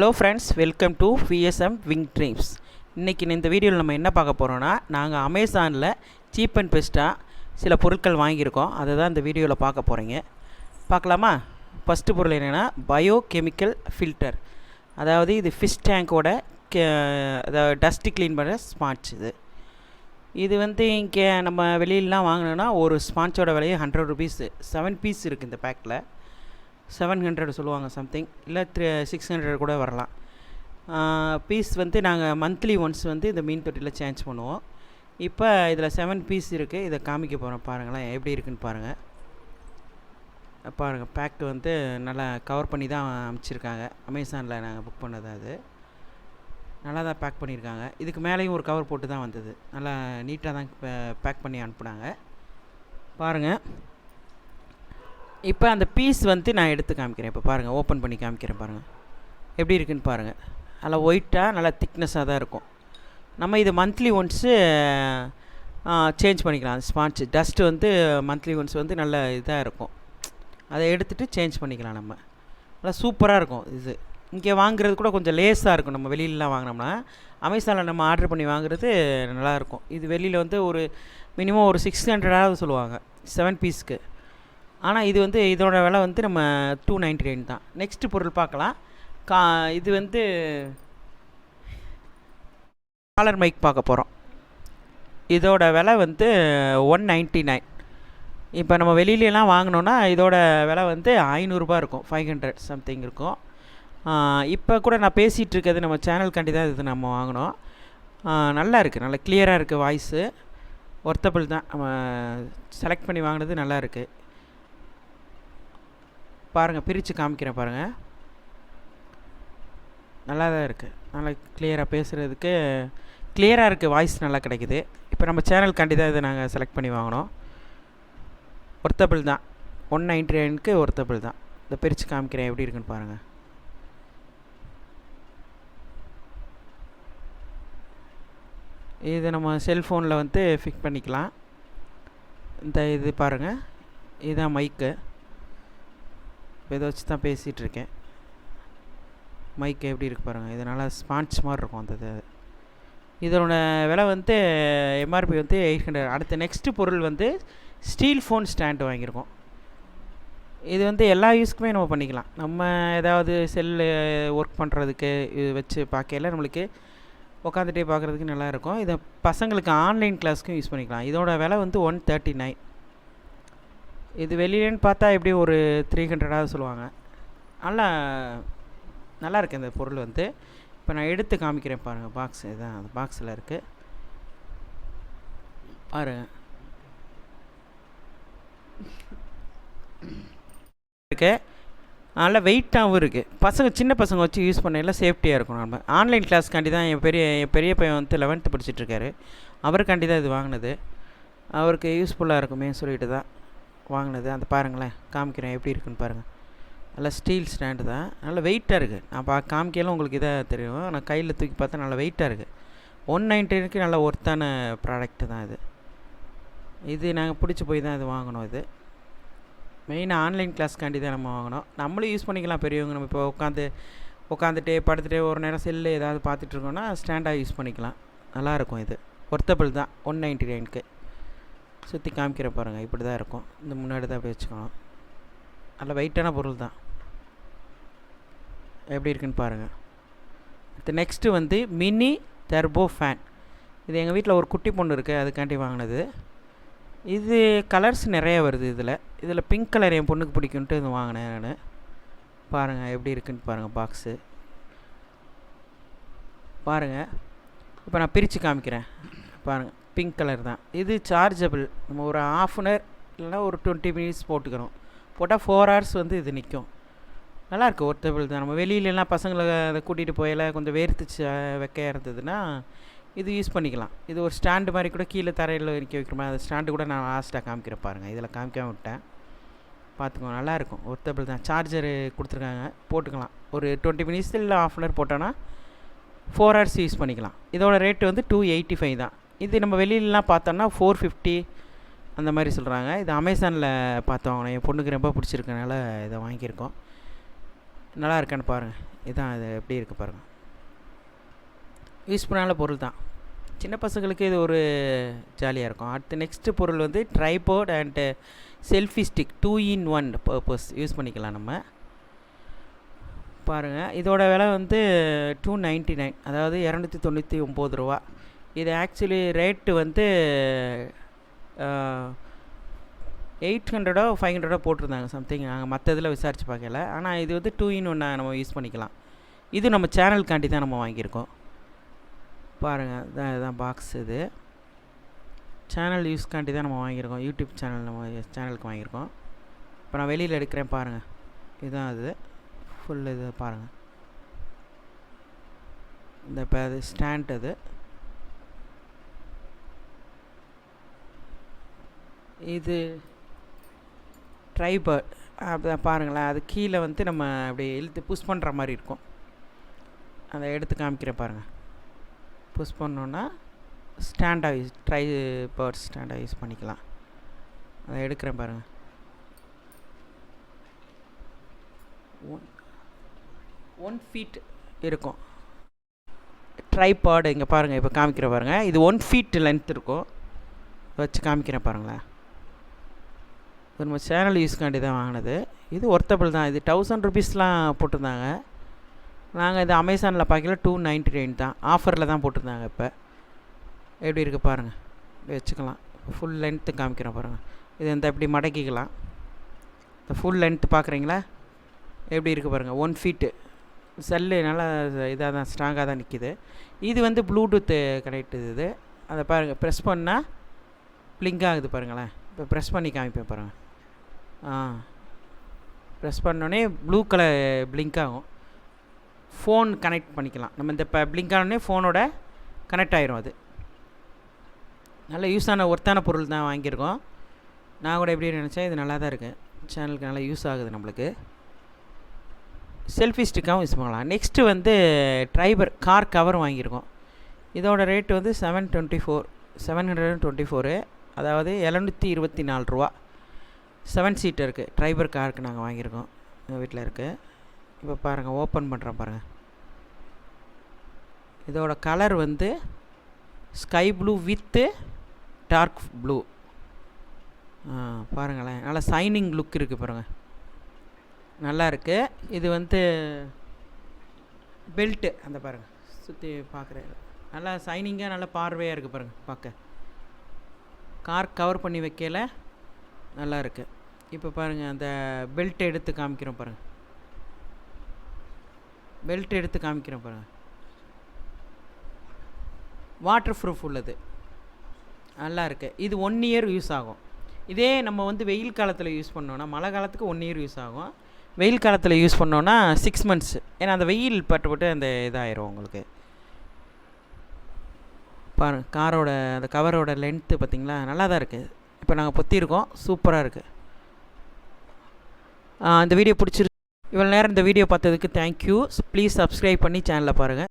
Hello friends, welcome to VSM wing dreams. இன்றைக்கி இந்த வீடியோவில் நம்ம என்ன பார்க்க போகிறோன்னா, நாங்கள் அமேசானில் சீப் அண்ட் பெஸ்ட்டாக சில பொருட்கள் வாங்கியிருக்கோம். அதை தான் இந்த வீடியோவில் பார்க்க போகிறீங்க. பார்க்கலாமா? ஃபஸ்ட்டு பொருள் என்னென்னா பயோ கெமிக்கல் ஃபில்டர். அதாவது இது ஃபிஷ் டேங்கோட அதாவது டஸ்ட்டு க்ளீன் பண்ணுற ஸ்பான்ச். இது இங்கே நம்ம வெளியிலலாம் வாங்கினோன்னா ஒரு ஸ்பான்ச்சோட விலையை 100 ருபீஸு. 7 பீஸ் இருக்குது இந்த பேக்கில். 700 சொல்லுவாங்க சம்திங், இல்லை 600 கூட வரலாம். பீஸ் நாங்கள் மந்த்லி ஒன்ஸ் இந்த மீன் தொட்டியில் சேஞ்ச் பண்ணுவோம். இப்போ இதில் 7 பீஸ் இருக்குது. இதை காமிக்க போகிறோம், பாருங்களேன் எப்படி இருக்குன்னு பாருங்கள். பாருங்கள், பேக்கு நல்லா கவர் பண்ணி தான் அனுப்பிச்சிருக்காங்க. அமேசானில் நாங்கள் புக் பண்ணது. அது நல்லா தான் பேக் பண்ணியிருக்காங்க. இதுக்கு மேலேயும் ஒரு கவர் போட்டு தான் வந்தது. நல்லா நீட்டாக தான் பேக் பண்ணி அனுப்புனாங்க. பாருங்கள், இப்போ அந்த பீஸ் நான் எடுத்து காமிக்கிறேன். இப்போ பாருங்கள், ஓப்பன் பண்ணி காமிக்கிறேன். பாருங்கள் எப்படி இருக்குன்னு பாருங்கள். நல்லா ஒயிட்டாக நல்லா திக்னஸாக தான் இருக்கும். நம்ம இது மந்த்லி ஒன்ஸு சேஞ்ச் பண்ணிக்கலாம். ஸ்பான்ச் டஸ்ட்டு மந்த்லி ஒன்ஸ் நல்ல இதாக இருக்கும். அதை எடுத்துகிட்டு சேஞ்ச் பண்ணிக்கலாம். நம்ம நல்லா சூப்பராக இருக்கும். இது இங்கே வாங்குறது கூட கொஞ்சம் லேஸாக இருக்கும். நம்ம வெளியிலலாம் வாங்கினோம்னா, அமேசானில் நம்ம ஆர்டர் பண்ணி வாங்குறது நல்லாயிருக்கும். இது வெளியில் ஒரு மினிமம் ஒரு 600 சொல்லுவாங்க 7 பீஸ்க்கு. ஆனால் இது இதோட விலை நம்ம 299 தான். நெக்ஸ்ட்டு பொருள் பார்க்கலாம். இது காலர் மைக் பார்க்க போகிறோம். இதோட விலை 199. இப்போ நம்ம வெளியிலலாம் வாங்கினோன்னா இதோட விலை 500 இருக்கும். 500 சம்திங் இருக்கும். இப்போ கூட நான் பேசிகிட்டு இருக்கிறது நம்ம சேனல்காண்டி தான் இது நம்ம வாங்கினோம். நல்லா இருக்குது, நல்லா கிளியராக இருக்குது. வாய்ஸு ஒர்த்தபிள் தான். நம்ம செலக்ட் பண்ணி வாங்கினது நல்லா இருக்குது. பாருங்கள், பிரித்து காமிக்கிறேன் பாருங்கள். நல்லா தான் இருக்குது. நல்லா கிளியராக பேசுகிறதுக்கு கிளியராக இருக்குது. வாய்ஸ் நல்லா கிடைக்குது. இப்போ நம்ம சேனல்காண்டி தான் இதை நாங்கள் செலக்ட் பண்ணி வாங்கினோம். ஒர்த்தபிள் தான். 199க்கு ஒர்த்தபிள் தான். இதை பிரித்து காமிக்கிறேன் எப்படி இருக்குன்னு பாருங்கள். இது நம்ம செல்ஃபோனில் ஃபிக்ஸ் பண்ணிக்கலாம். இந்த இது பாருங்கள், இதுதான் மைக்கு. இப்போ இதை வச்சு தான் பேசிகிட்டு இருக்கேன். மைக்கு எப்படி இருக்குது பாருங்கள். இது நல்லா ஸ்பான்ச் மாதிரி இருக்கும். அந்த இதோட விலை எம்ஆர்பி 800. அடுத்த நெக்ஸ்ட்டு பொருள் ஸ்டீல் ஃபோன் ஸ்டாண்டு வாங்கியிருக்கோம். இது எல்லா யூஸ்க்குமே நம்ம பண்ணிக்கலாம். நம்ம ஏதாவது செல்லு ஒர்க் பண்ணுறதுக்கு இது வச்சு பார்க்கல நம்மளுக்கு உட்காந்துட்டே பார்க்குறதுக்கு நல்லாயிருக்கும். இதை பசங்களுக்கு ஆன்லைன் கிளாஸ்க்கும் யூஸ் பண்ணிக்கலாம். இதோட விலை 139. இது வெளியிலன்னு பார்த்தா எப்படி ஒரு 300 சொல்லுவாங்க. நல்லா இருக்குது இந்த பொருள். இப்போ நான் எடுத்து காமிக்கிறேன் பாருங்கள். பாக்ஸ் இதுதான், அந்த பாக்ஸில் இருக்குது பாருங்கள். இருக்கு, நல்லா வெயிட்டாகவும் இருக்குது. சின்ன பசங்க வச்சு யூஸ் பண்ணல சேஃப்டியாக இருக்கும். நம்ம ஆன்லைன் கிளாஸ்க்காண்டி தான் என் பெரிய பையன் 11th படிச்சுட்ருக்காரு. அவருக்காண்டி தான் இது வாங்கினது. அவருக்கு யூஸ்ஃபுல்லாக இருக்குமே சொல்லிட்டு தான் வாங்கினது. அந்த பாருங்களேன், காமிக்கிறேன் எப்படி இருக்குன்னு பாருங்கள். நல்லா ஸ்டீல் ஸ்டாண்டு தான். நல்லா வெயிட்டாக இருக்குது. நான் காமிக்கலாம் உங்களுக்கு இதாக தெரியும். நான் கையில் தூக்கி பார்த்தா நல்லா வெயிட்டாக இருக்குது. 199க்கு நல்ல ஒர்த்தான ப்ராடக்ட்டு தான் இது. இது நாங்கள் பிடிச்சி போய் தான் இது வாங்கினோம். இது மெயினாக ஆன்லைன் கிளாஸ்க்காண்டி தான் நம்ம வாங்கினோம். நம்மளும் யூஸ் பண்ணிக்கலாம். பெரியவங்க நம்ம இப்போ உட்காந்துட்டே படுத்துகிட்டே ஒரு நேரம் செல்லு ஏதாவது பார்த்துட்ருக்கோன்னா ஸ்டாண்டாக யூஸ் பண்ணிக்கலாம். நல்லாயிருக்கும். இது ஒர்த்தபிள் தான். 199க்கு சுற்றி காமிக்கிற பாருங்கள். இப்படி தான் இருக்கும். இந்த முன்னாடி தான் அப்படி வச்சுக்கணும். நல்ல வெயிட்டான பொருள் தான். எப்படி இருக்குன்னு பாருங்கள். அடுத்து நெக்ஸ்ட்டு மினி டர்போ ஃபேன். இது எங்கள் வீட்டில் ஒரு குட்டி பொண்ணு இருக்குது, அதுக்காண்டி வாங்கினது. இது கலர்ஸ் நிறைய வருது. இதில் பிங்க் கலர் என் பொண்ணுக்கு பிடிக்குன்ட்டு இது வாங்கினேன் நான். பாருங்கள் எப்படி இருக்குன்னு பாருங்கள். பாக்ஸு பாருங்கள். இப்போ நான் பிரித்து காமிக்கிறேன் பாருங்கள். பிங்க் கலர் தான். இது சார்ஜபிள். நம்ம ஒரு 1/2 hour இல்லைனா ஒரு 20 minutes போட்டுக்கிறோம். போட்டால் 4 hours இது நிற்கும். நல்லாயிருக்கு. ஒர்த்தபிள் தான். நம்ம வெளியிலலாம் பசங்களை அதை கூட்டிகிட்டு போயில கொஞ்சம் வேர்த்துச்சு வெக்கையாக இருந்ததுன்னா இது யூஸ் பண்ணிக்கலாம். இது ஒரு ஸ்டாண்டு மாதிரி கூட கீழே தரையில் நிற்க வைக்கிற மாதிரி. அந்த ஸ்டாண்டு கூட நான் லாஸ்ட்டாக காமிக்கிறேன் பாருங்கள். இதில் காமிக்காம விட்டேன், பார்த்துக்கோங்க. நல்லாயிருக்கும். ஒர்த்தபிள் தான். சார்ஜரு கொடுத்துருக்காங்க, போட்டுக்கலாம். ஒரு 20 minutes இல்லை 1/2 hour போட்டோன்னா 4 hours யூஸ் பண்ணிக்கலாம். இதோட ரேட்டு 285 தான். இது நம்ம வெளியிலலாம் பார்த்தோன்னா 450 அந்த மாதிரி சொல்கிறாங்க. இது அமேசானில் பார்த்தோம். என் பொண்ணுக்கு ரொம்ப பிடிச்சிருக்கனால இதை வாங்கியிருக்கோம். நல்லா இருக்கான்னு பாருங்கள். இதுதான் இது எப்படி இருக்குது பாருங்கள். யூஸ் பண்ணால பொருள் தான், சின்ன பசங்களுக்கு இது ஒரு ஜாலியாக இருக்கும். அடுத்து நெக்ஸ்ட்டு பொருள் வந்து tripod and selfie stick 2-in-1 purpose use பண்ணிக்கலாம் நம்ம. பாருங்கள், இதோட விலை வந்து 299, அதாவது 299 ரூபா. இது ஆக்சுவலி ரேட்டு வந்து 800 500 போட்டிருந்தாங்க சம்திங். நாங்கள் மற்ற இதில் விசாரித்து பார்க்கல. ஆனால் இது வந்து 2-in-1 நம்ம யூஸ் பண்ணிக்கலாம். இது நம்ம சேனலுக்காண்டி தான் நம்ம வாங்கியிருக்கோம். பாருங்கள், இதுதான் பாக்ஸ். இது சேனல் யூஸ்க்காண்டி தான் நம்ம வாங்கியிருக்கோம். யூடியூப் சேனல் நம்ம சேனலுக்கு வாங்கியிருக்கோம். இப்போ நான் வெளியில் எடுக்கிறேன் பாருங்கள். இதுதான் அது ஃபுல். இது பாருங்கள், இந்த இப்போ அது ஸ்டாண்ட். அது இது ட்ரைபர்ட். அப்படி பாருங்களேன், அது கீழே வந்து நம்ம அப்படி இழுத்து புஷ் பண்ணுற மாதிரி இருக்கும். அதை எடுத்து காமிக்கிறேன் பாருங்கள். புஷ் பண்ணோன்னா ஸ்டாண்டாக யூஸ் ட்ரைபர்ட் ஸ்டாண்டாக யூஸ் பண்ணிக்கலாம். அதை எடுக்கிறேன் பாருங்கள். 1 feet இருக்கும் ட்ரைபாட். இங்கே பாருங்கள், இப்போ காமிக்கிற பாருங்கள். இது 1 feet லென்த் இருக்கும். வச்சு காமிக்கிறேன் பாருங்களேன். இது நம்ம சேனல் யூஸ்க்காண்டி தான் வாங்கினது. இது ஒர்த்தபிள் தான். இது 1000 rupeesலாம் போட்டிருந்தாங்க. நாங்கள் இது அமேசானில் பார்க்கல 299 தான். ஆஃபரில் தான் போட்டிருந்தாங்க. இப்போ எப்படி இருக்குது பாருங்கள். இப்படி வச்சுக்கலாம். ஃபுல் லென்த்து காமிக்கிறேன் பாருங்கள். இது இந்த இப்படி மடக்கிக்கலாம். இந்த ஃபுல் லென்த்து பார்க்குறீங்களா எப்படி இருக்குது பாருங்கள். 1 feet செல்லு நல்லா இதாக தான், ஸ்ட்ராங்காக தான் நிற்கிது. இது வந்து ப்ளூடூத்து கனெக்ட். இது அதை பாருங்கள், ப்ரெஸ் பண்ணால் ப்ளிங்க் ஆகுது பாருங்களேன். இப்போ ப்ரெஸ் பண்ணி காமிப்பேன் பாருங்கள். ப்ரெஸ் பண்ணோடனே ப்ளூ கலர் ப்ளிங்க் ஆகும். ஃபோன் கனெக்ட் பண்ணிக்கலாம் நம்ம. இந்த இப்போ ப்ளிங்க் ஆனோடனே ஃபோனோட கனெக்ட் ஆகிரும். அது நல்ல யூஸான ஒர்த்தான பொருள் தான் வாங்கியிருக்கோம். நான் கூட எப்படி நினச்சேன், இது நல்லா தான் இருக்குது. சேனலுக்கு நல்லா யூஸ் ஆகுது நம்மளுக்கு. செல்ஃபி ஸ்டிக்காகவும் யூஸ் பண்ணலாம். நெக்ஸ்ட்டு வந்து ட்ரைபர் கார் கவர் வாங்கியிருக்கோம். இதோட ரேட்டு வந்து 724, அதாவது 724 ரூபா. 7 seat இருக்குது. ட்ரைபர் காருக்கு நாங்கள் வாங்கியிருக்கோம். எங்கள் வீட்டில் இருக்குது. இப்போ பாருங்கள், ஓப்பன் பண்ணுறேன் பாருங்கள். இதோட கலர் வந்து sky blue with dark blue. பாருங்களேன், நல்லா சைனிங் லுக் இருக்குது பாருங்கள், நல்லா இருக்குது. இது வந்து பெல்ட்டு. அந்த பாருங்கள், சுற்றி பார்க்குறேன், நல்லா சைனிங்காக நல்லா பார்வையாக இருக்குது பாருங்கள். பார்க்க கார் கவர் பண்ணி வைக்கல நல்லா இருக்குது. இப்போ பாருங்கள், அந்த பெல்ட் எடுத்து காமிக்கிறோம் பாருங்கள். பெல்ட் எடுத்து காமிக்கிறோம் பாருங்கள். வாட்டர் ப்ரூஃப் உள்ளது, நல்லா இருக்குது. இது 1 year யூஸ் ஆகும். இதே நம்ம வந்து வெயில் காலத்தில் யூஸ் பண்ணோன்னா, மழை காலத்துக்கு 1 year யூஸ் ஆகும். வெயில் காலத்தில் யூஸ் பண்ணோன்னா 6 months. ஏன்னா அந்த வெயில் பட்டு அந்த இதாகிரும் உங்களுக்கு. பாருங்கள், காரோட அந்த கவரோட லென்த்து பார்த்திங்களா, நல்லா தான் இருக்குது. இப்போ நாங்கள் பொத்தியிருக்கோம், சூப்பராக இருக்குது. இந்த வீடியோ பிடிச்சிருக்கு. இவ்வளோ நேரம் இந்த வீடியோ பார்த்ததுக்கு தேங்க்யூ. ப்ளீஸ் சப்ஸ்கிரைப் பண்ணி சேனலை பாருங்கள்.